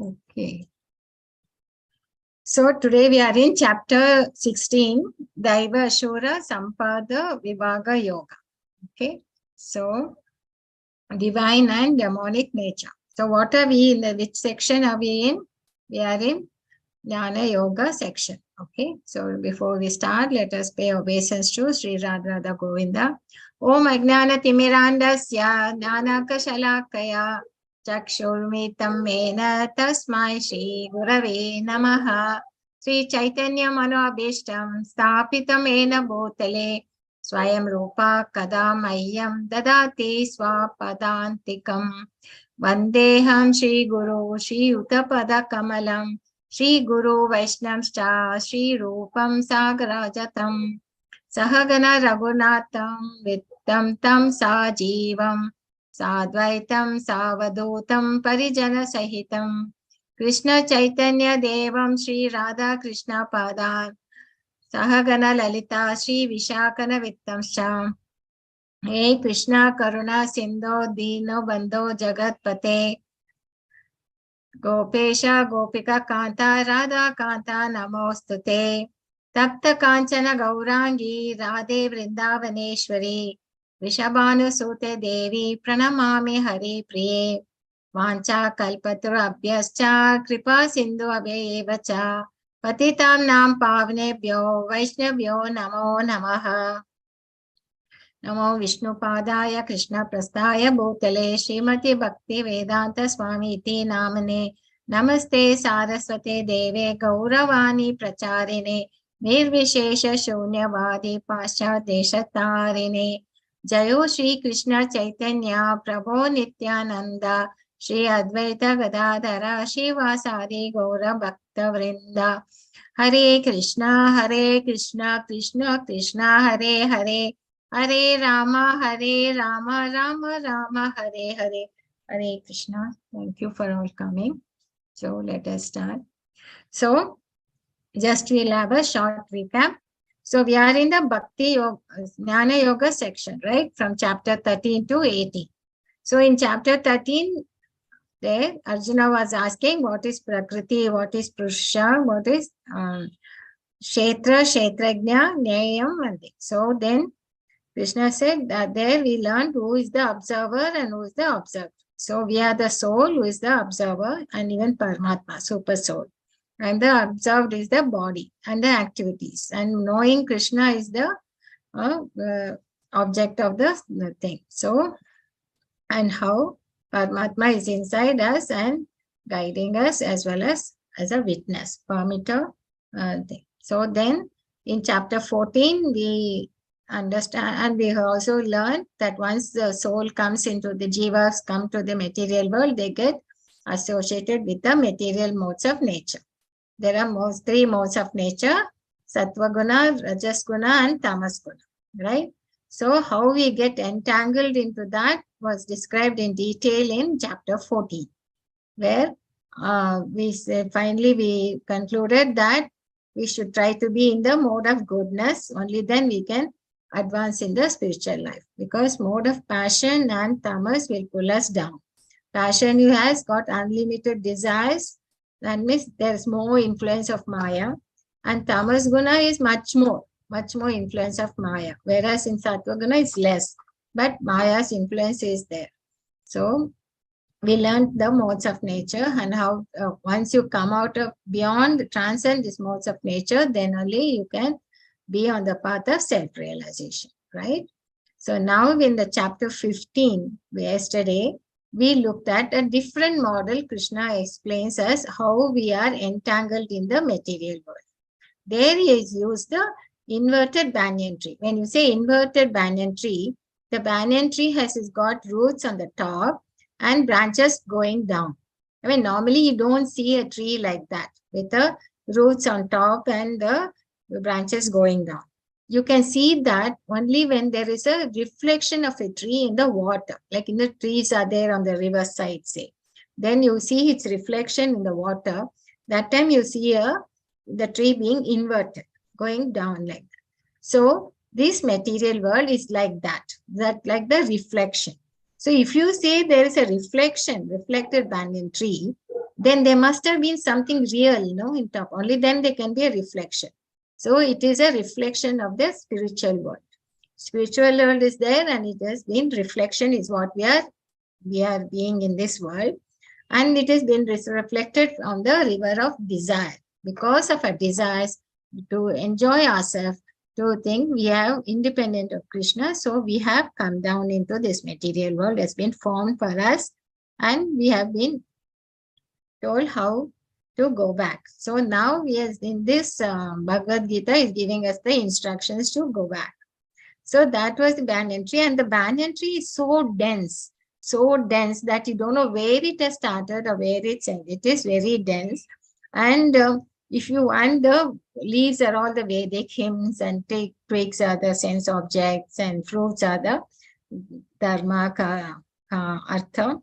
Okay. So today we are in chapter 16, Daiva Ashura Sampada Vibhaga Yoga. Okay. So divine and demonic nature. So what are we in which section are we in? We are in Jnana Yoga section. Okay. So before we start, let us pay obeisance to Sri Radha Govinda. Om Ajnana Timirandasya Jnana Kashalakaya Chakshurmitam Mena Tasmai Shri Gurave Namaha Sri Chaitanya Manoabhishtam Sthapitam Ena Bhutale Swayam Rupa Kadamayyam Dadati Swapadantikam Vandeham Shri Guru Shri Uttapada Kamalam Shri Guru Vaishnavscha Shri Rupam Sagarajatam Sahagana Raghunatham Vittam Tam Sajivam Sadvaitam Savadutam Parijana Sahitam Krishna Chaitanya Devam Shri Radha Krishna Padan Sahagana Lalita Shri Vishakana Vittamscha Hey Krishna Karuna Sindho Dino Bandho Jagatpate Gopesha Gopika Kanta Radha Kanta Namostute Tapta Kanchana Gaurangi Radhe Vrindavaneshwari Vishabhanu Sute Devi Pranamami Hari Priye Vancha Kalpatura Abhyascha Kripa Sindhu Abhyevacha Patitam Nam Pavnebhyo Vaishnavyo Namo Namaha Namo Vishnu Padaya Krishna Prasthaya Bhutale Srimati Bhakti Vedanta Swami Iti Namane Namaste Saraswate Deve Gauravani Pracharine Nirvishesha Shunyavadi Pascha Deshatarine Jayo Shri Krishna Chaitanya Prabhu Nityananda Shri Advaita Gadadhara Shivasadi Gaura Bhakta Vrinda Hare Krishna Krishna Krishna Hare Hare Hare Rama, Rama Rama, Hare Hare. Hare Krishna. Thank you for all coming. So let us start. So just we'll have a short recap. So we are in the Bhakti Yoga, Jnana Yoga section, right? From chapter 13 to 18. So in chapter 13, there Arjuna was asking what is Prakriti, what is Purusha, what is Kshetra, Kshetrajna, Nyayam, and so then Krishna said that there we learned who is the observer and who is the observed. So we are the soul who is the observer and even Paramatma, super soul. And the observed is the body and the activities. And knowing Krishna is the object of the thing. So, and how Paramatma is inside us and guiding us as well as a witness, permitter thing. So then in chapter 14, we understand and we have also learned that once the soul comes into the jivas, come to the material world, they get associated with the material modes of nature. There are three modes of nature, sattva guna, rajas guna and tamas guna, right? So how we get entangled into that was described in detail in chapter 14, where we said finally we concluded that we should try to be in the mode of goodness, only then we can advance in the spiritual life, because mode of passion and tamas will pull us down. Passion you has got unlimited desires, that means there's more influence of Maya, and tamas guna is much more influence of Maya, whereas in sattva guna is less, but Maya's influence is there. So we learned the modes of nature and how once you come out of beyond, transcend these modes of nature, then only you can be on the path of self-realization, right? So now in the chapter 15, yesterday, we looked at a different model. Krishna explains us how we are entangled in the material world. There he has used the inverted banyan tree. When you say inverted banyan tree, the banyan tree has got roots on the top and branches going down. I mean, normally you don't see a tree like that with the roots on top and the branches going down. You can see that only when there is a reflection of a tree in the water, like in the trees are there on the river side, say. Then you see its reflection in the water. That time you see the tree being inverted, going down like that. So this material world is like that like the reflection. So if you say there is a reflected banyan tree, then there must have been something real, in top. Only then there can be a reflection. So it is a reflection of the spiritual world. Spiritual world is there, and it has been reflection is what we are being in this world, and it has been reflected on the river of desire. Because of our desires to enjoy ourselves, to think we have independent of Krishna, so we have come down into this material world, has been formed for us, and we have been told how to go back. So now we are in this Bhagavad Gita is giving us the instructions to go back. So that was the banyan tree, and the banyan tree is so dense that you don't know where it has started or where it's ended. It is very dense. And if you want, the leaves are all the Vedic hymns, and twigs are the sense objects, and fruits are the dharma, artha,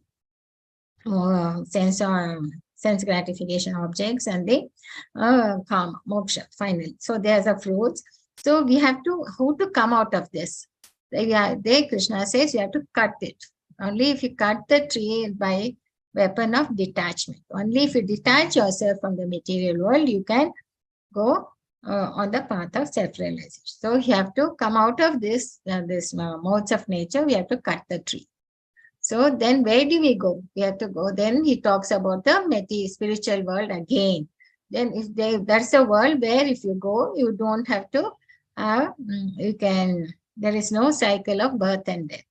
sense gratification objects, and the kama, moksha, finally. So there's the fruits. So we have to, how to come out of this? There Krishna says you have to cut it. Only if you cut the tree by weapon of detachment. Only if you detach yourself from the material world, you can go on the path of self-realization. So you have to come out of this modes of nature. We have to cut the tree. So then where do we go? We have to go. Then he talks about the spiritual world again. Then that's a world where if you go, you don't have to there is no cycle of birth and death.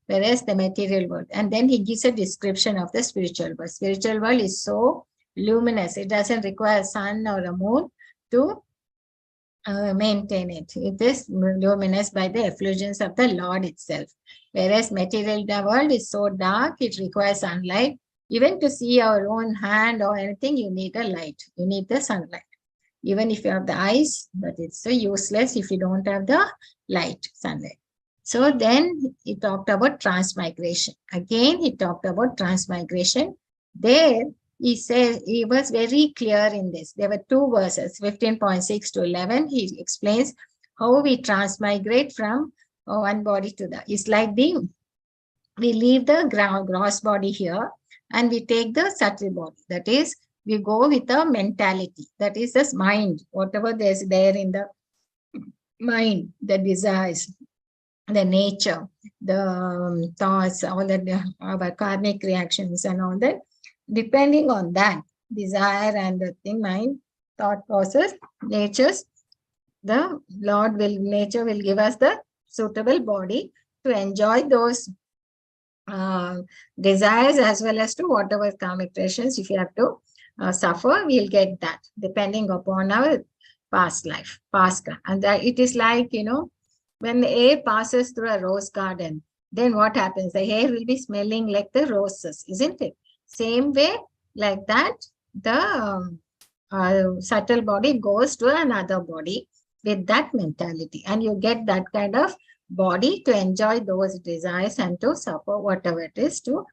Whereas the material world. And then he gives a description of the spiritual world. Spiritual world is so luminous. It doesn't require a sun or a moon to maintain it. It is luminous by the effulgence of the Lord itself. Whereas material world is so dark, it requires sunlight. Even to see our own hand or anything, you need a light. You need the sunlight. Even if you have the eyes, but it's so useless if you don't have the light, sunlight. So then he talked about transmigration. Again, he talked about transmigration. There, he said, he was very clear in this. There were two verses, 15.6 to 11. He explains how we transmigrate from one body to the. It's like we leave the gross body here and we take the subtle body. That is, we go with the mentality. That is this mind, whatever there's there in the mind, the desires, the nature, the thoughts, all that, our karmic reactions and all that. Depending on that desire and the thing, mind, thought process, natures, the nature will give us the suitable body to enjoy those desires as well as to whatever karmic pressures. If you have to suffer, we'll get that depending upon our past life, and that it is like, when the air passes through a rose garden, then what happens? The air will be smelling like the roses, isn't it? Same way, like that, the subtle body goes to another body with that mentality, and you get that kind of body to enjoy those desires and to suffer whatever it is, to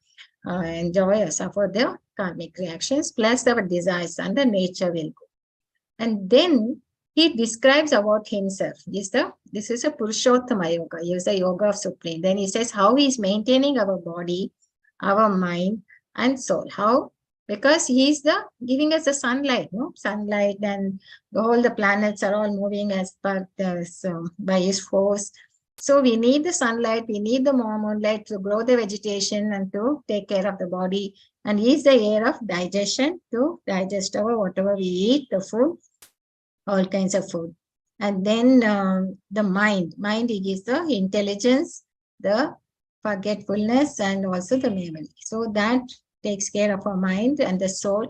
enjoy or suffer the karmic reactions, plus our desires, and the nature will go. And then he describes about himself. This is a Purushottama yoga. He is the yoga of supreme. Then he says how he is maintaining our body, our mind, and soul. How? Because he is giving us the sunlight, sunlight, and all the planets are all moving as per by his force. So we need the sunlight, we need the moonlight to grow the vegetation and to take care of the body. And he is the air of digestion to digest our whatever we eat, the food, all kinds of food. And then the mind, he gives the intelligence, the forgetfulness, and also the memory. So that takes care of our mind. And the soul.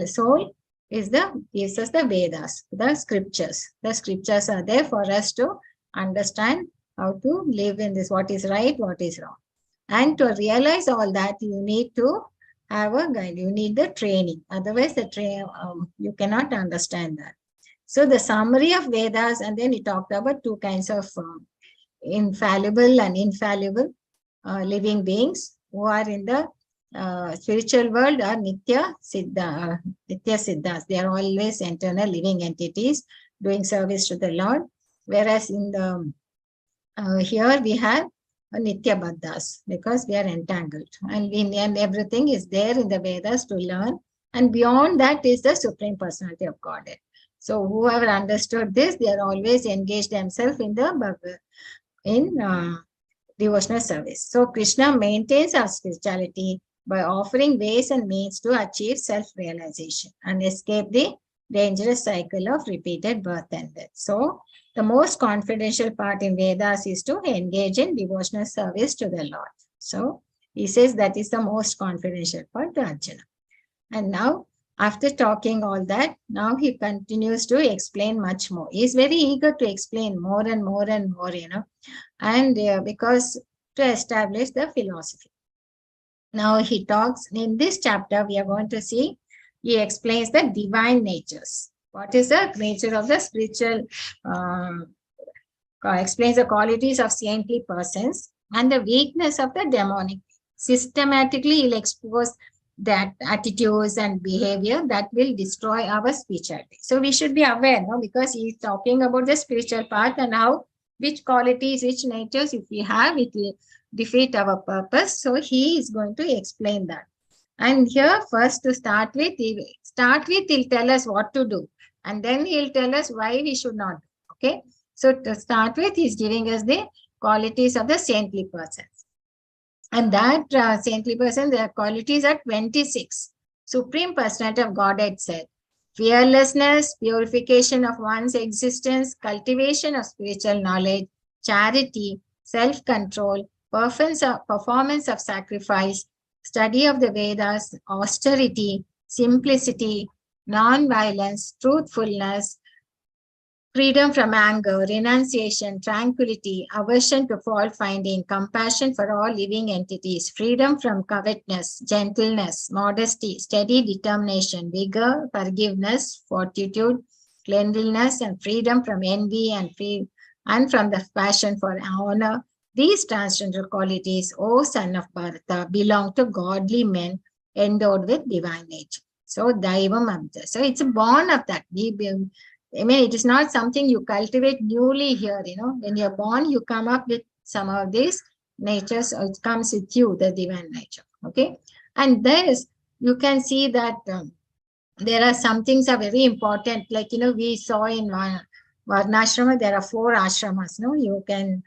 Soul is gives us the Vedas, the scriptures. The scriptures are there for us to understand how to live in this, what is right, what is wrong. And to realize all that, you need to have a guide. You need the training. Otherwise, you cannot understand that. So the summary of Vedas, and then he talked about two kinds of infallible and infallible living beings who are in the spiritual world are Nitya Siddhas. They are always eternal living entities doing service to the Lord. Whereas in the here we have Nitya Baddhas, because we are entangled, and everything is there in the Vedas to learn And beyond that is the Supreme Personality of Godhead. So whoever understood this, they are always engaged themselves in the devotional service. So Krishna maintains our spirituality by offering ways and means to achieve self-realization and escape the dangerous cycle of repeated birth and death. So the most confidential part in Vedas is to engage in devotional service to the Lord. So he says that is the most confidential part to Arjuna. And now, after talking all that, now he continues to explain much more. He is very eager to explain more and more and more, and because to establish the philosophy. Now he talks, in this chapter, we are going to see, he explains the divine natures. What is the nature of the spiritual, explains the qualities of saintly persons and the weakness of the demonic. Systematically, he'll expose that attitudes and behavior that will destroy our spirituality. So we should be aware, no, because he's talking about the spiritual path and how, which qualities, which natures, if we have, it will defeat our purpose. So he is going to explain that. And here, first to start with, he'll tell us what to do. And then he'll tell us why we should not do. Okay. So to start with, he's giving us the qualities of the saintly persons. And that saintly person, their qualities are 26. Supreme Personality of Godhead said, fearlessness, purification of one's existence, cultivation of spiritual knowledge, charity, self-control, performance of sacrifice, study of the Vedas, austerity, simplicity, non-violence, truthfulness, freedom from anger, renunciation, tranquility, aversion to fault finding, compassion for all living entities, freedom from covetousness, gentleness, modesty, steady determination, vigor, forgiveness, fortitude, cleanliness, and freedom from envy and from the passion for honor. These transcendental qualities, O son of Bharata, belong to godly men endowed with divine nature. So, Daivam Amta. So, it's a born of that. I mean, it is not something you cultivate newly here, when you're born, you come up with some of these natures, or it comes with you, the divine nature, okay? And this, you can see that there are some things are very important, like, we saw in Varnashrama, there are 4 ashramas, no? You can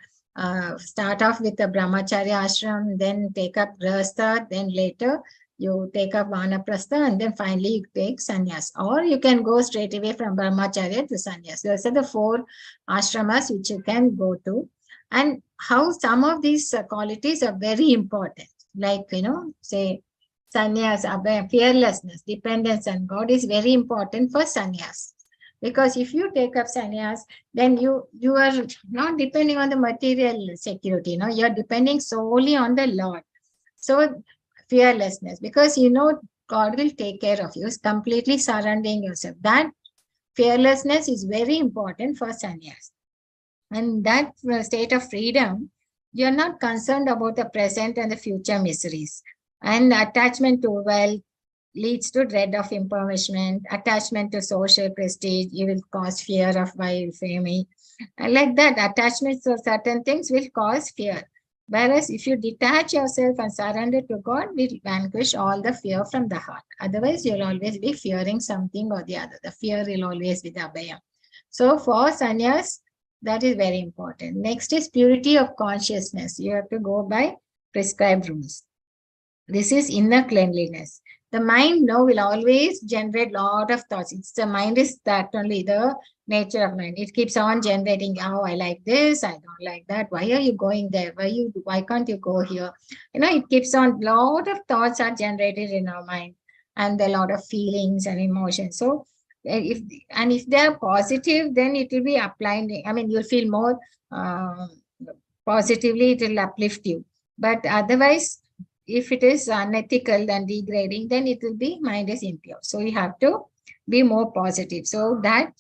start off with the Brahmacharya ashram, then take up Grihastha, then later you take up Vanaprastha, and then finally you take sannyas. Or you can go straight away from Brahmacharya to sannyas. Those are the 4 ashramas which you can go to. And how some of these qualities are very important. Like, say, sannyas, fearlessness, dependence on God is very important for sannyas. Because if you take up sannyas, then you are not depending on the material security, you are depending solely on the Lord. So, fearlessness, because God will take care of you, completely surrendering yourself. That fearlessness is very important for sannyas. And that state of freedom, you're not concerned about the present and the future miseries. And attachment to wealth leads to dread of impoverishment. Attachment to social prestige, you will cause fear of vile fame. And like that, attachment to certain things will cause fear. Whereas if you detach yourself and surrender to God, will vanquish all the fear from the heart. Otherwise, you'll always be fearing something or the other. The fear will always be the abhaya. So for sannyas, that is very important. Next is purity of consciousness. You have to go by prescribed rules. This is inner cleanliness. The mind now will always generate lot of thoughts. It's the mind is that only the nature of mind. It keeps on generating, oh, I like this, I don't like that. Why are you going there? Why can't you go here? It keeps on, lot of thoughts are generated in our mind, and a lot of feelings and emotions. So if they are positive, then it will be applying. I mean, you'll feel more positively, it will uplift you. But otherwise, if it is unethical and degrading, then it will be mind is impure. So you have to be more positive. So that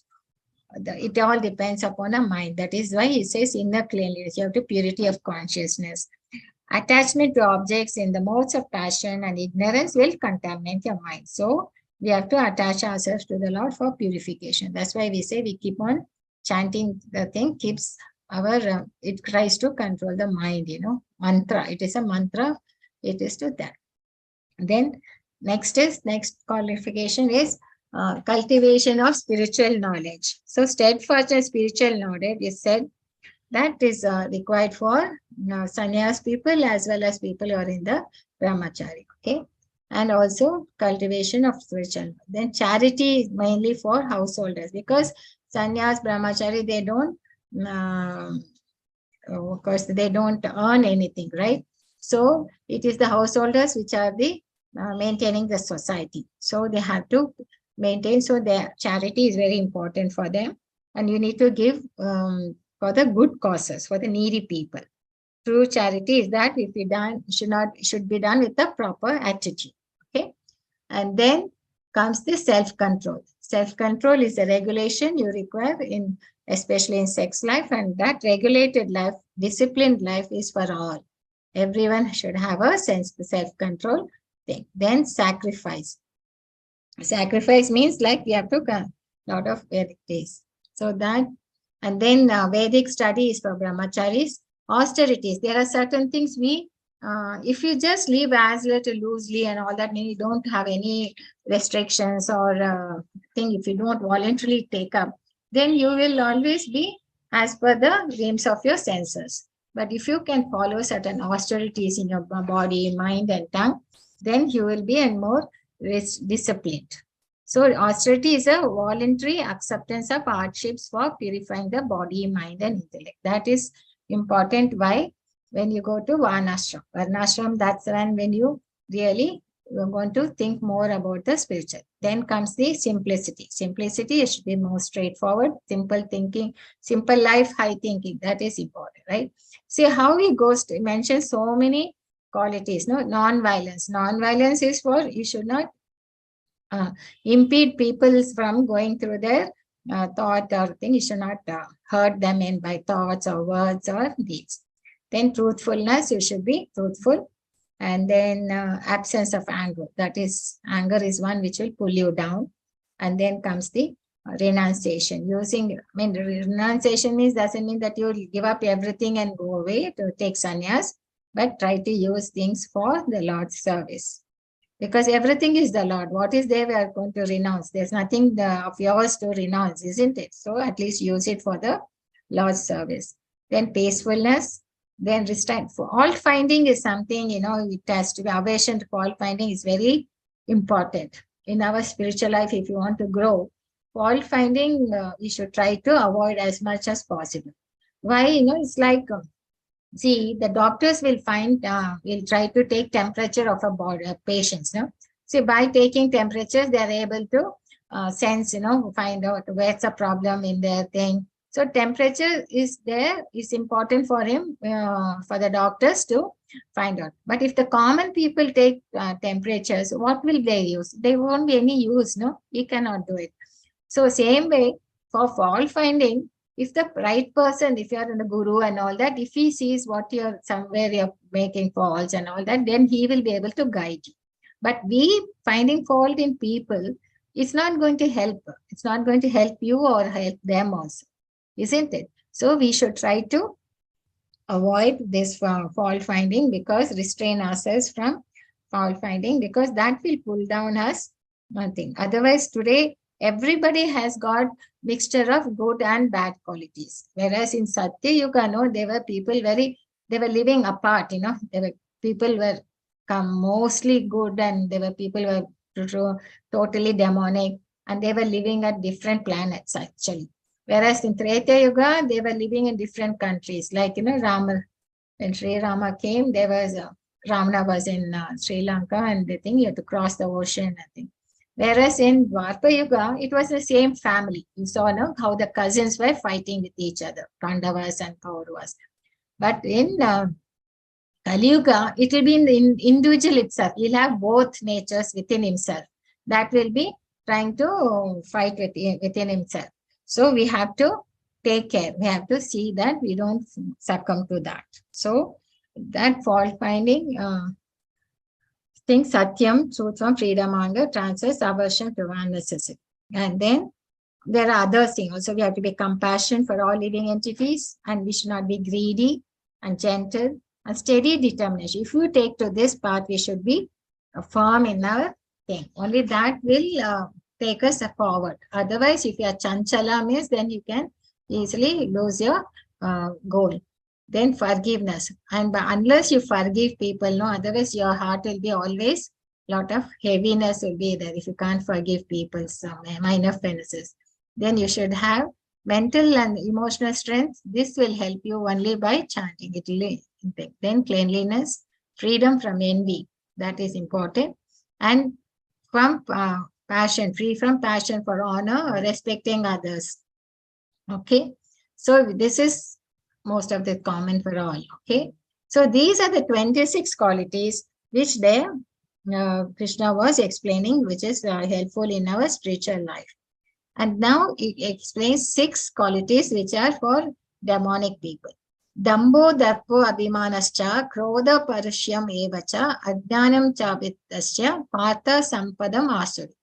it all depends upon a mind. That is why he says inner cleanliness. You have to purity of consciousness. Attachment to objects in the modes of passion and ignorance will contaminate your mind. So we have to attach ourselves to the Lord for purification. That's why we say we keep on chanting the thing, keeps our, it tries to control the mind, mantra. It is a mantra. It is to that. Then Next qualification is cultivation of spiritual knowledge. So steadfast and spiritual knowledge is said that is required for sannyas people as well as people who are in the brahmachari. Okay. And also cultivation of spiritual. Then charity is mainly for householders, because sannyas, brahmachari, they don't, of course, they don't earn anything, right? So it is the householders which are the maintaining the society. So they have to maintain. So their charity is very important for them. And you need to give for the good causes, for the needy people. True charity is that if you done, should be done with the proper attitude. Okay. And then comes the self-control. Self-control is a regulation you require in, especially in sex life, and that regulated life, disciplined life is for all. Everyone should have a sense of self-control thing. Then sacrifice. Sacrifice means like we have to a lot of Vedic days. So that, and then Vedic study is for brahmacharis. Austerities. There are certain things we, if you just live as little loosely and all that, you don't have any restrictions or thing, if you don't voluntarily take up, then you will always be as per the whims of your senses. But if you can follow certain austerities in your body, mind, and tongue, then you will be more disciplined. So austerity is a voluntary acceptance of hardships for purifying the body, mind, and intellect. That is important. Why? When you go to Varnashram. Varnashram, that's when you really want to think more about the spiritual. Then comes the simplicity. Simplicity should be more straightforward, simple thinking, simple life, high thinking. That is important, right? See how he goes to mention so many qualities. No, non-violence. Non-violence is for, you should not impede people from going through their thought or thing. You should not hurt them in by thoughts or words or deeds. Then truthfulness, you should be truthful. And then absence of anger. That is, anger is one which will pull you down. And then comes the renunciation. Renunciation means, doesn't mean that you give up everything and go away to take sannyas, but try to use things for the Lord's service. Because everything is the Lord. What is there we are going to renounce? There's nothing of yours to renounce, isn't it? So at least use it for the Lord's service. Then peacefulness, then restraint. Fault finding is something, it has to be, aversion to fault finding is very important. In our spiritual life, if you want to grow, fault finding, we should try to avoid as much as possible. Why? It's like, see, the doctors will will try to take temperature of a patient's. No? See, by taking temperatures, they are able to sense, find out where's the problem in their thing. So temperature is important for him, for the doctors to find out. But if the common people take temperatures, what will they use? There won't be any use, no? You cannot do it. So same way, for fault finding, if the right person, if you are in a guru and all that, if he sees what you're somewhere you're making faults and all that, then he will be able to guide you. But we finding fault in people, it's not going to help. It's not going to help you or help them also, isn't it? So we should try to avoid this fault finding, because restrain ourselves from fault finding, because that will pull down us nothing. Otherwise, today, everybody has got mixture of good and bad qualities. Whereas in Satya Yuga, there were people they were living apart, people were mostly good, and there were people who were totally demonic, and they were living at different planets actually. Whereas in Treta Yuga, they were living in different countries. Like, Rama, when Sri Rama came, there was, Ravana was in Sri Lanka, and they think you had to cross the ocean, I think. Whereas in Dwapara Yuga, it was the same family. You saw how the cousins were fighting with each other, Pandavas and Kauravas. But in Kali Yuga, it will be in the individual itself. He'll have both natures within himself. That will be trying to fight within himself. So we have to take care. We have to see that we don't succumb to that. So that fault finding, thing Satyam, truth from freedom, anger, translates aversion to unnecessary. And then there are other things. Also, we have to be compassionate for all living entities, and we should not be greedy and gentle and steady determination. If you take to this path, we should be firm in our thing. Only that will take us forward. Otherwise, if you are chanchala means, then you can easily lose your goal. Then forgiveness. And unless you forgive people, no, otherwise your heart will be always lot of heaviness will be there if you can't forgive people some minor offenses. Then you should have mental and emotional strength. This will help you only by chanting it. Then cleanliness, freedom from envy, that is important. And from passion, free from passion for honor or respecting others. Okay, so this is most of the common for all. Okay, so these are the 26 qualities which there Krishna was explaining, which is helpful in our spiritual life. And now it explains 6 qualities which are for demonic people. Dambo darpo abhimanascha krodha parashyam evacha ajnanam chavitasya partha sampadam asuri.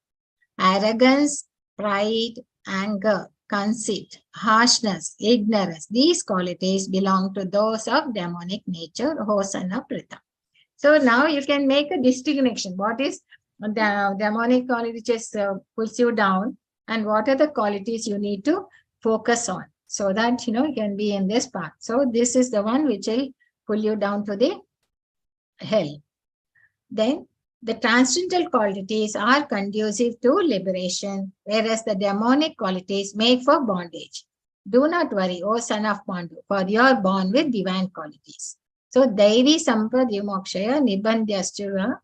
Arrogance, pride, anger, conceit, harshness, ignorance, these qualities belong to those of demonic nature, Hosana Prita. So now you can make a distinction. What is the demonic quality which just pulls you down, and what are the qualities you need to focus on so that you can be in this path. So this is the one which will pull you down to the hell. Then the transcendental qualities are conducive to liberation, whereas the demonic qualities make for bondage. Do not worry, O son of Pandu, for you are born with divine qualities. So, Daivi Sampad Yumokshaya Nibandhyastura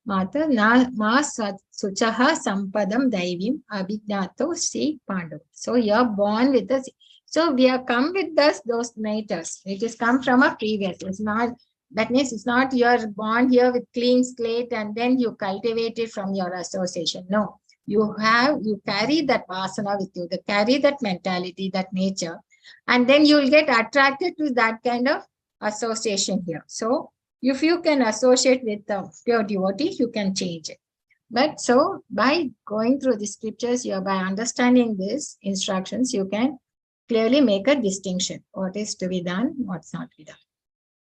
Mata Ma Suchaha Sampadam Daivim Abhijnato Sri Pandu. So, you are born with us. So, we have come with us those natures. It is come from a previous. It's not, that means it's not you are born here with clean slate and then you cultivate it from your association. No, you carry that vasana with you, carry that mentality, that nature, and then you will get attracted to that kind of association here. So if you can associate with the pure devotee, you can change it. But so by going through the scriptures, by understanding these instructions, you can clearly make a distinction. What is to be done, what's not to be done.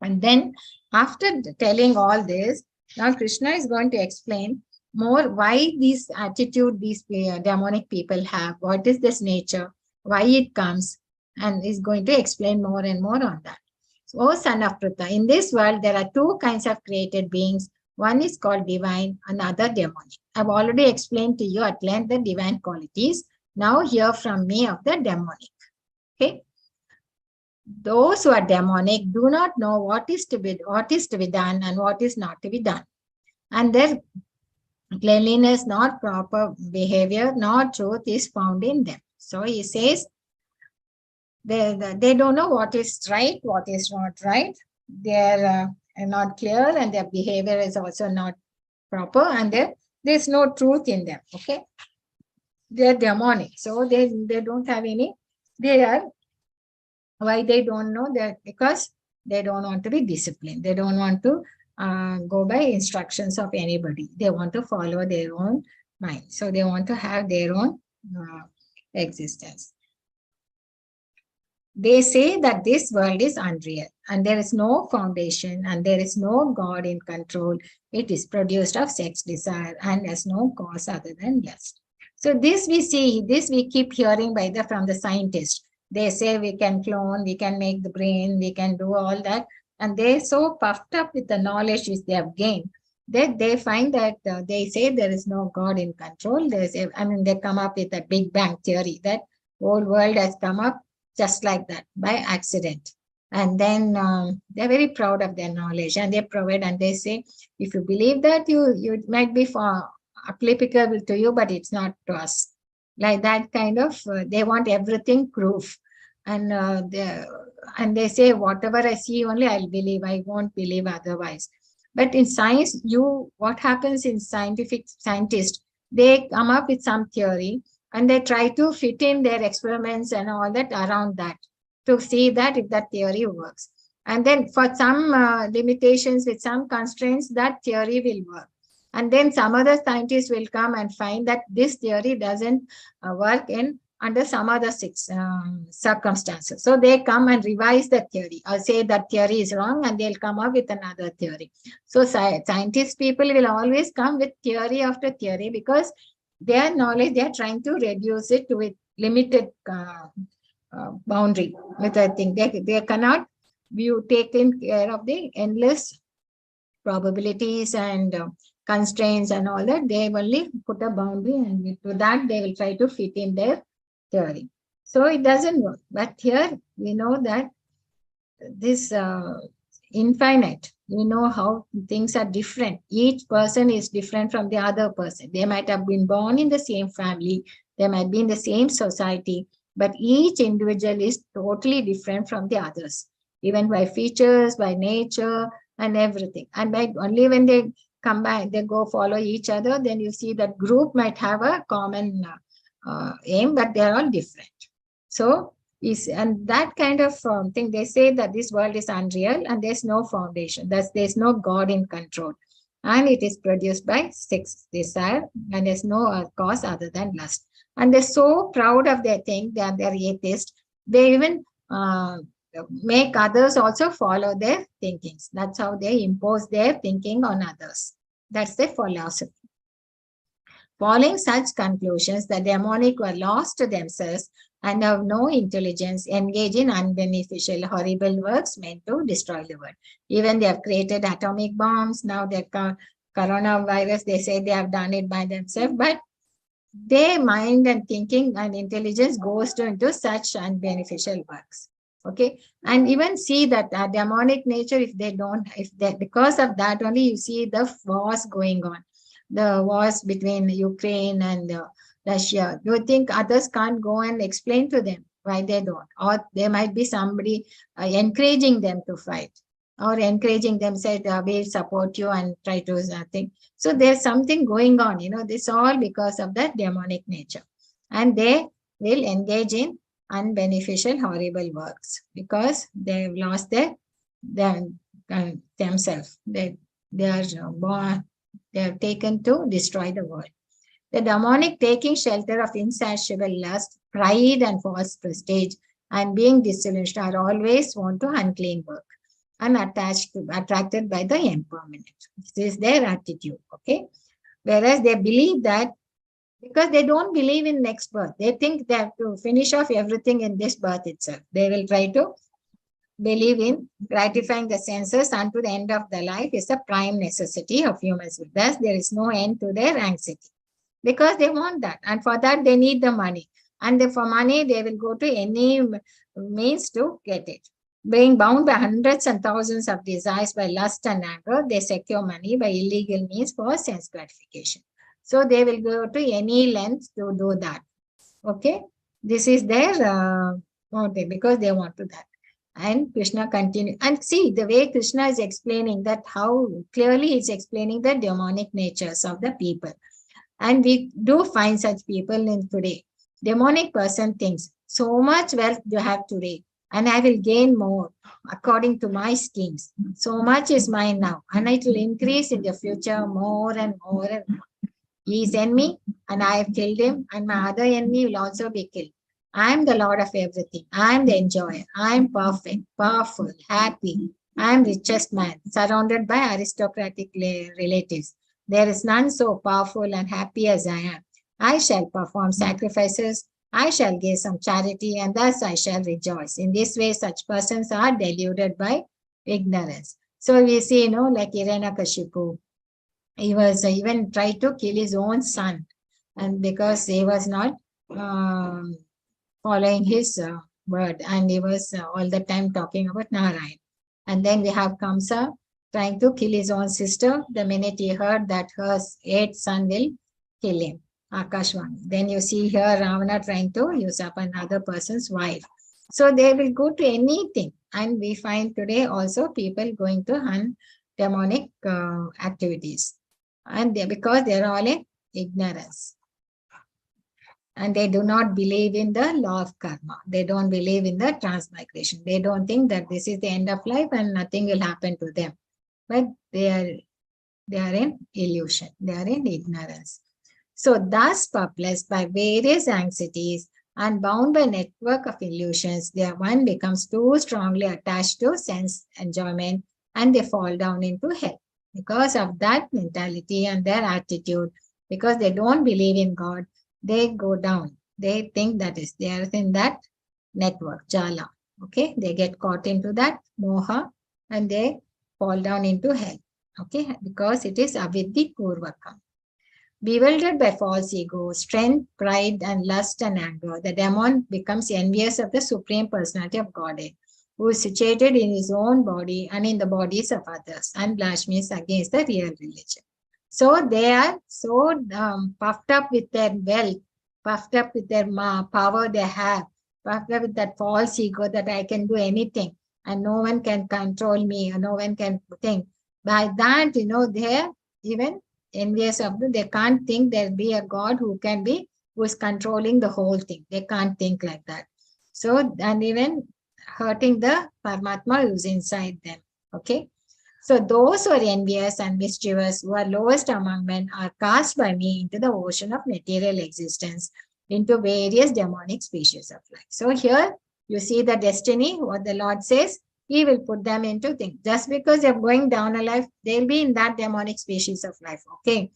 And then after telling all this, now Krishna is going to explain more why this attitude these demonic people have, what is this nature, why it comes, and is going to explain more and more on that. So, son of Pritha, in this world, there are 2 kinds of created beings. One is called divine, another demonic. I've already explained to you at length the divine qualities. Now hear from me of the demonic. Okay. Those who are demonic do not know what is to be done and what is not to be done. And their cleanliness, not proper behavior, nor truth is found in them. So he says, they don't know what is right, what is not right. They are not clear, and their behavior is also not proper, and there's no truth in them. Okay, they are demonic, so they don't have any. They are, why they don't know that? Because they don't want to be disciplined. They don't want to go by instructions of anybody. They want to follow their own mind. So they want to have their own existence. They say that this world is unreal and there is no foundation and there is no God in control. It is produced of sex desire and has no cause other than lust. So this we see, this we keep hearing from the scientists. They say we can clone, we can make the brain, we can do all that. And they're so puffed up with the knowledge which they have gained that they find that they say there is no God in control. They come up with a Big Bang theory that whole world has come up just like that by accident. And then they're very proud of their knowledge and they provide and they say, if you believe that, you might be applicable to you, but it's not to us. Like that kind of, they want everything proof. And they say, whatever I see only I'll believe, I won't believe otherwise. But in science, what happens in scientists, they come up with some theory and they try to fit in their experiments and all that around that to see that if that theory works. And then for some limitations with some constraints, that theory will work. And then some other scientists will come and find that this theory doesn't work in under some other circumstances. So they come and revise the theory or say that theory is wrong, and they'll come up with another theory. So scientist people will always come with theory after theory, because their knowledge, they are trying to reduce it to a limited boundary. With I think they cannot taken care of the endless probabilities and constraints and all that. They only put a boundary, and to that they will try to fit in their theory. So it doesn't work. But here we know that this infinite, we know how things are different. Each person is different from the other person. They might have been born in the same family, they might be in the same society, but each individual is totally different from the others, even by features, by nature, and everything. And by only when they combine, they go follow each other, then you see that group might have a common aim, but they are all different. So, and that kind of thing, they say that this world is unreal and there's no foundation, there's no God in control. And it is produced by sex desire, and there's no cause other than lust. And they're so proud of their thing that they're atheists. They even make others also follow their thinkings. That's how they impose their thinking on others. That's their philosophy. Following such conclusions, the demonic were lost to themselves and have no intelligence, engage in unbeneficial, horrible works meant to destroy the world. Even they have created atomic bombs. Now the coronavirus, they say they have done it by themselves, but their mind and thinking and intelligence goes into such unbeneficial works. Okay, and even see that demonic nature, because of that only you see the wars going on, the wars between Ukraine and Russia. You think others can't go and explain to them why they don't? Or there might be somebody encouraging them to fight, or encouraging them, say, we'll support you and try to think. So there's something going on, this all because of that demonic nature. And they will engage in unbeneficial, horrible works because they've lost themselves. They are born, they are taken to destroy the world. The demonic, taking shelter of insatiable lust, pride, and false prestige, and being disillusioned, are always want to unclean work and attracted by the impermanent. This is their attitude. Okay, whereas they believe that, because they don't believe in next birth, they think they have to finish off everything in this birth itself. They will try to believe in gratifying the senses unto the end of the life is a prime necessity of humans. Thus, there is no end to their anxiety, because they want that, and for that they need the money, and for money they will go to any means to get it. Being bound by hundreds and thousands of desires by lust and anger, they secure money by illegal means for sense gratification. So they will go to any length to do that. Okay, this is their motive, because they want to that. And Krishna continues, and see the way Krishna is explaining that, how clearly he's explaining the demonic natures of the people. And we do find such people in today. Demonic person thinks, so much wealth you have today, and I will gain more according to my schemes. So much is mine now, and it will increase in the future more and more and more. He is enemy, and I have killed him, and my other enemy will also be killed. I am the Lord of everything. I am the enjoyer. I am perfect, powerful, happy. I am richest man, surrounded by aristocratic relatives. There is none so powerful and happy as I am. I shall perform sacrifices. I shall give some charity, and thus I shall rejoice. In this way, such persons are deluded by ignorance. So we see, like Hiranyakashipu, he was even tried to kill his own son, and because he was not following his word, and he was all the time talking about Narayan. And then we have Kamsa trying to kill his own sister the minute he heard that her 8th son will kill him, Akashvani. Then you see here Ravana trying to usurp another person's wife. So they will go to anything. And we find today also people going to demonic activities. And because they are all in ignorance. And they do not believe in the law of karma. They don't believe in the transmigration. They don't think that this is the end of life and nothing will happen to them. But they are in illusion. They are in ignorance. So thus perplexed by various anxieties and bound by network of illusions, their one becomes too strongly attached to sense enjoyment and they fall down into hell. Because of that mentality and their attitude, because they don't believe in God, they go down. They think that is, they are in that network, jala. Okay, they get caught into that moha and they fall down into hell. Okay, because it is avidhi purvakam. Bewildered by false ego, strength, pride, and lust and anger, the demon becomes envious of the Supreme Personality of Godhead, who is situated in his own body and in the bodies of others, and blasphemes against the real religion. So they are so puffed up with their wealth, puffed up with their power they have, puffed up with that false ego that I can do anything and no one can control me or no one can think. By that, they're even envious of them. They can't think there'll be a God who is controlling the whole thing. They can't think like that. So, and even hurting the Paramatma who's inside them. Okay. So those who are envious and mischievous, who are lowest among men, are cast by me into the ocean of material existence, into various demonic species of life. So here you see the destiny, what the Lord says, He will put them into things. Just because they're going down a life, they'll be in that demonic species of life. Okay.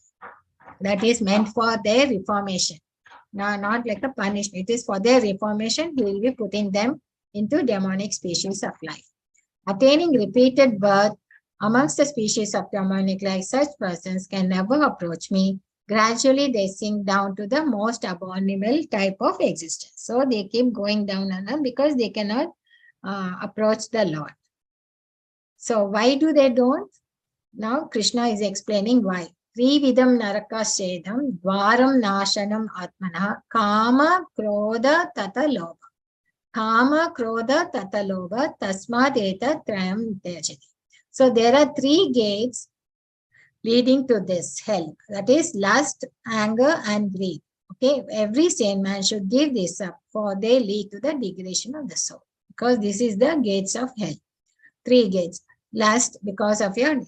That is meant for their reformation. No, not like a punishment. It is for their reformation. He will be putting them into demonic species of life. Attaining repeated birth amongst the species of demonic life, such persons can never approach me. Gradually, they sink down to the most abominable type of existence. So they keep going down on them because they cannot approach the Lord. So why do they don't? Now Krishna is explaining why. Trividam narakashedam dvaram nashanam atmana kama krodha tata lobha. Kama krodha tata lobha tasmad eta trayam tejati. So there are 3 gates leading to this hell. That is lust, anger, and greed. Okay, every sane man should give this up, for they lead to the degradation of the soul. Because this is the gates of hell. 3 gates. Lust, because of your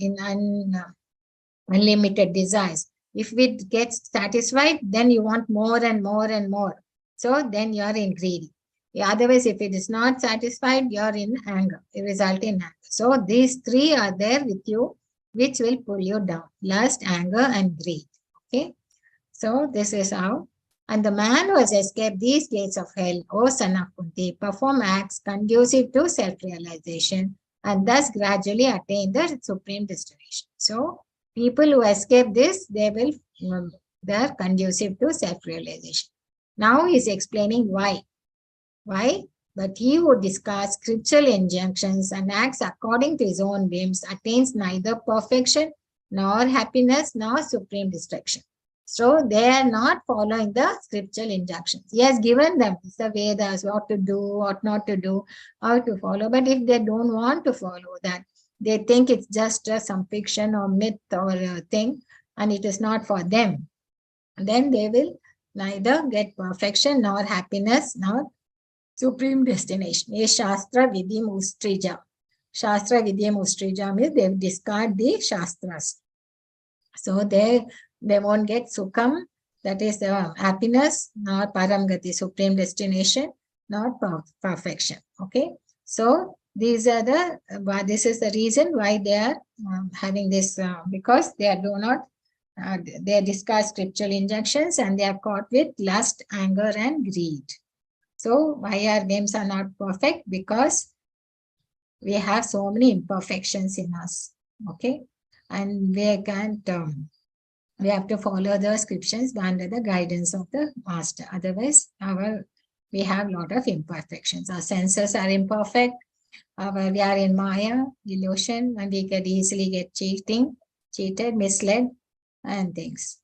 unlimited desires. If it gets satisfied, then you want more and more and more. So then you are in greed. Otherwise, if it is not satisfied, you are in anger. It results in anger. So these 3 are there with you, which will pull you down. Lust, anger, and greed. Okay. So this is how. And the man who has escaped these gates of hell, O son of Kunti, perform acts conducive to self-realization and thus gradually attain the supreme destination. So people who escape this, they're conducive to self-realization. Now he's explaining why. Why? But he who discards scriptural injunctions and acts according to his own whims attains neither perfection nor happiness nor supreme destruction. So they are not following the scriptural injunctions. He has given them the Vedas, what to do, what not to do, how to follow. But if they don't want to follow that, they think it's just some fiction or myth or a thing, and it is not for them, then they will neither get perfection nor happiness nor supreme destination. A Shastra Vidhi Mustrija. Shastra Vidhi Mustrija means they discard the Shastras. So they won't get Sukham, that is happiness, nor Paramgati, supreme destination, not perfection. Okay. So these are this is the reason why they are having this, because they do not, they discard scriptural injunctions and they are caught with lust, anger, and greed. So why our games are not perfect? Because we have so many imperfections in us. Okay. And we can't, we have to follow the scriptures under the guidance of the master. Otherwise, we have a lot of imperfections. Our senses are imperfect. We are in Maya, illusion, and we can easily get cheated, misled, and things.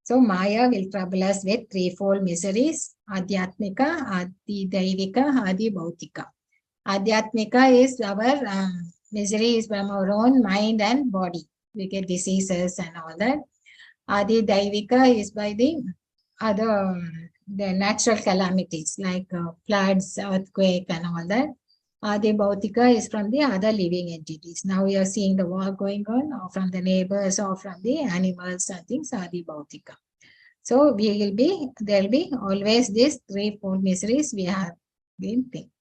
So Maya will trouble us with 3-fold miseries: Adhyatmika, Adi Daivika, Adi Bhautika. Adhyatmika is our misery is from our own mind and body. We get diseases and all that. Adi Daivika is by the other the natural calamities like floods, earthquake, and all that. Adi Bhautika is from the other living entities. Now we are seeing the war going on, or from the neighbors, or from the animals and things. Adi Bhautika. So there will be always these threefold miseries we have been thinking.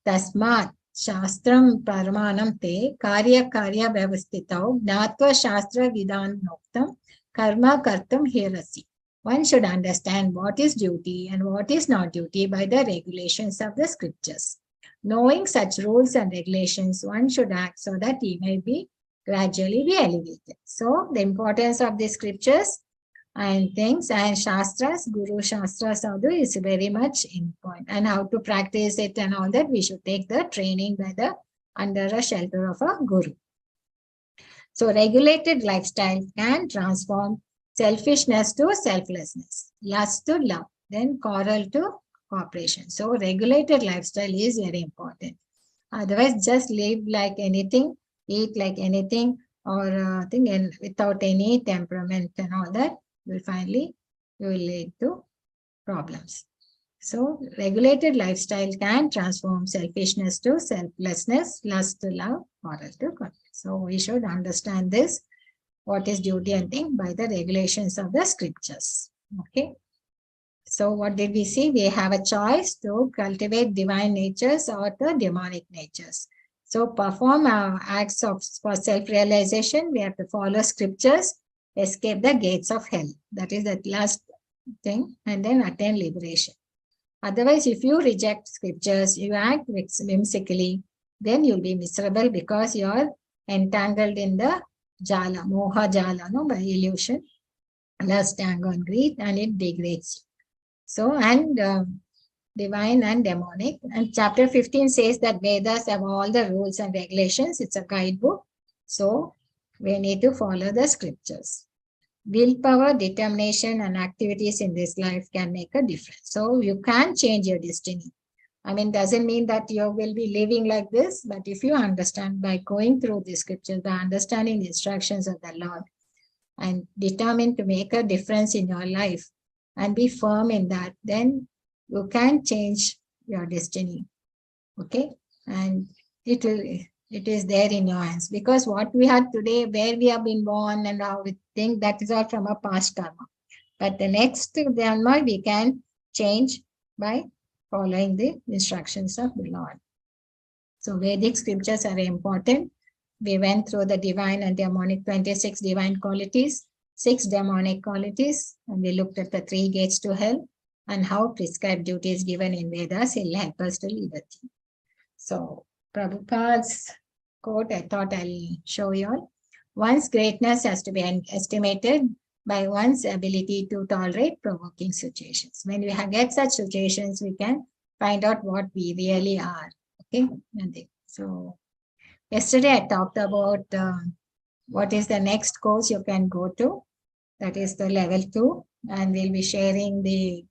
Tasmat Shastram Paramanam Te Karya Karya Vyavastitau Gnatva Shastra Vidan Noktam Karma Kartam Hirasi. One should understand what is duty and what is not duty by the regulations of the scriptures. Knowing such rules and regulations, one should act so that he may be gradually be elevated. So the importance of the scriptures and things and Shastras, Guru Shastras Sadhu is very much important. And how to practice it and all that, we should take the training by the under a shelter of a Guru. So regulated lifestyle can transform selfishness to selflessness, lust to love, then quarrel to cooperation. So regulated lifestyle is very important. Otherwise, just live like anything, eat like anything, or think and without any temperament and all that, will finally will lead to problems. So regulated lifestyle can transform selfishness to selflessness, lust to love, quarrel to conflict. So we should understand this, what is duty and thing by the regulations of the scriptures. Okay. So what did we see? We have a choice to cultivate divine natures or the demonic natures. So perform acts for self-realization. We have to follow scriptures, escape the gates of hell. That is the last thing, and then attain liberation. Otherwise, if you reject scriptures, you act whimsically, then you'll be miserable because you're entangled in the jala, moha jala, no, by illusion, lust, anger, and greed, and it degrades you. So, and divine and demonic. And chapter 15 says that Vedas have all the rules and regulations. It's a guidebook. So, we need to follow the scriptures. Willpower, determination, and activities in this life can make a difference. So, you can change your destiny. I mean, doesn't mean that you will be living like this, but if you understand by going through the scriptures, by understanding the instructions of the Lord, and determined to make a difference in your life, and be firm in that, then you can change your destiny. Okay. And it is there in your hands, because what we had today, where we have been born and how we think, that is all from a past karma. But the next karma we can change by following the instructions of the Lord. So Vedic scriptures are important. We went through the divine and demonic 26 divine qualities, 6 demonic qualities, and we looked at the 3 gates to hell and how prescribed duty is given in Vedas. It will help us to liberty. So Prabhupada's quote, I thought I'll show you all. One's greatness has to be estimated by one's ability to tolerate provoking situations. When we get such situations, we can find out what we really are. Okay. So yesterday I talked about what is the next course you can go to. That is the level 2, and we'll be sharing the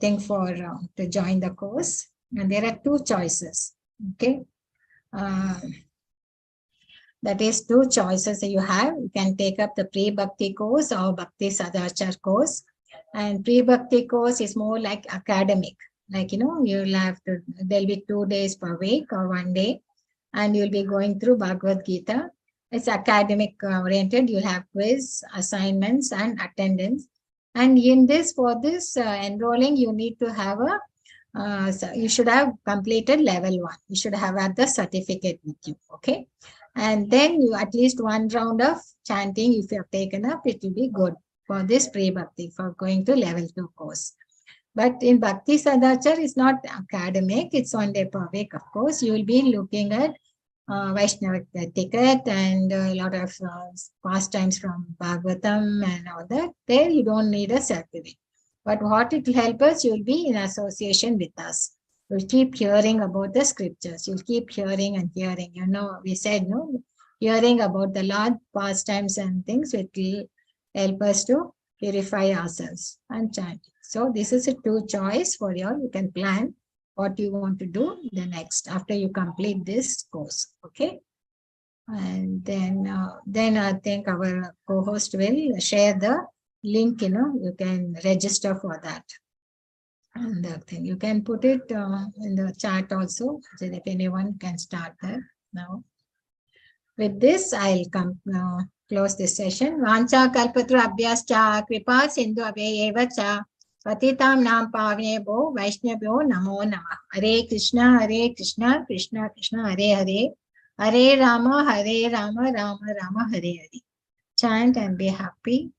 thing for to join the course. And there are 2 choices. Okay. That is 2 choices that you have. You can take up the pre-bhakti course or bhakti sadachar course. And pre-bhakti course is more like academic. Like, you'll have to, there'll be 2 days per week or 1 day, and you'll be going through Bhagavad Gita. It's academic oriented. You'll have quiz, assignments, and attendance. And in this, for this enrolling, you need to have so you should have completed level 1. You should have had the certificate with you. Okay. And then you at least 1 round of chanting, if you have taken up, it will be good for this pre-bhakti, for going to level 2 course. But in Bhakti Sadachar, it's not academic. It's 1 day per week, of course. You will be looking at Vaishnava etiquette and a lot of pastimes from Bhagavatam and all that. There you don't need a certificate. But what it will help us, you'll be in association with us. You'll keep hearing about the scriptures. You'll keep hearing and hearing. We said, hearing about the Lord pastimes and things, it will help us to purify ourselves and chant. So this is a 2 choice for you. You can plan what you want to do the next after you complete this course. Okay. And then I think our co-host will share the link, you can register for that. And the thing, you can put it in the chat also, so if anyone can start there now. With this, I'll close this session. Vancha kalpatra abhyascha kripa sindhu abhyeva cha patitam nam pavnebho vaishnavyo namo namah. Hare Krishna, Krishna Krishna, Hare Hare, Hare Rama, Rama Rama, Hare Hare. Chant and be happy.